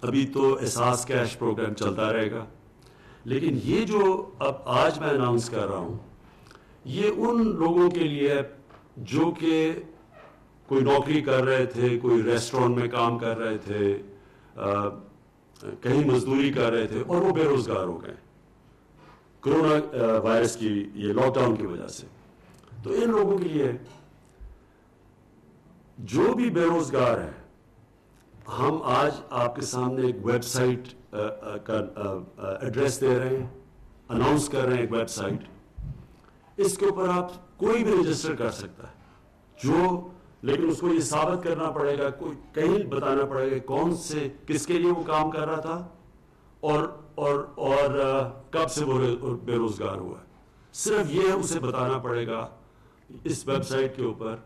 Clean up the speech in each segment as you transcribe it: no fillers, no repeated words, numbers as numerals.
ابھی تو احساس کیش پروگرام چلتا رہے گا، لیکن یہ جو اب آج میں اناؤنس کر رہا ہوں یہ ان لوگوں کے لیے ہے جو کہ کوئی نوکری کر رہے تھے، کوئی ریسٹورینٹ میں کام کر رہے تھے، کہیں مزدوری کر رہے تھے اور وہ بے روزگار ہو گئے کرونا وائرس کی یہ لاک ڈاؤن کی وجہ سے. تو ان لوگوں کے لیے جو بھی بے روزگار ہے، ہم آج آپ کے سامنے ایک ویب سائٹ کا ایڈریس دے رہے ہیں، اناؤنس کر رہے ہیں ایک ویب سائٹ. اس کے اوپر آپ کوئی بھی رجسٹر کر سکتا ہے، لیکن اس کو یہ ثابت کرنا پڑے گا، کوئی کہیں بتانا پڑے گا کون سے کس کے لیے وہ کام کر رہا تھا اور کب سے وہ بے روزگار ہوا ہے. صرف یہ اسے بتانا پڑے گا اس ویب سائٹ کے اوپر.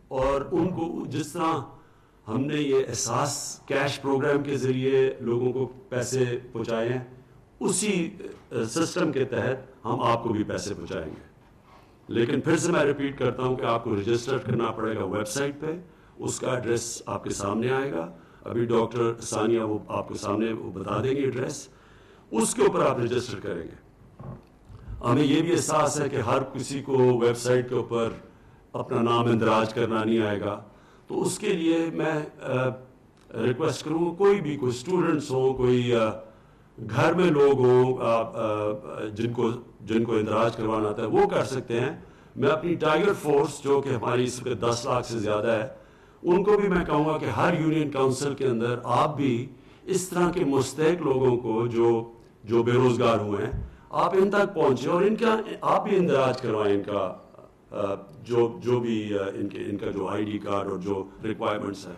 اور ان کو جس طرح ہم نے یہ احساس کیش پروگرام کے ذریعے لوگوں کو پیسے پہنچائے ہیں، اسی سسٹم کے تحت ہم آپ کو بھی پیسے پہنچائیں گے. لیکن پھر سے میں ریپیٹ کرتا ہوں کہ آپ کو رجسٹر کرنا پڑے گا ویب سائٹ پہ. اس کا ایڈریس آپ کے سامنے آئے گا، ابھی ڈاکٹر ثانیہ وہ آپ کے سامنے وہ بتا دیں گے ایڈریس. اس کے اوپر آپ رجسٹر کریں گے. ہمیں یہ بھی احساس ہے کہ ہر کسی کو ویب سائٹ کے اوپر اپنا نام اندراج کرنا نہیں آئے گا. تو اس کے لیے میں ریکویسٹ کروں، کوئی اسٹوڈنٹس ہوں، کوئی گھر میں لوگ ہوں جن کو اندراج کروانا آتا ہے وہ کر سکتے ہیں. میں اپنی ٹائیگر فورس جو کہ ہماری اس وقت 10 لاکھ سے زیادہ ہے، ان کو بھی میں کہوں گا کہ ہر یونین کاؤنسل کے اندر آپ بھی اس طرح کے مستحق لوگوں کو جو بے روزگار ہوئے ہیں آپ ان تک پہنچیں اور آپ بھی اندراج کروائیں ان کا جو بھی ان کا جو آئی ڈی کارڈ اور جو ریکوائرمنٹس ہے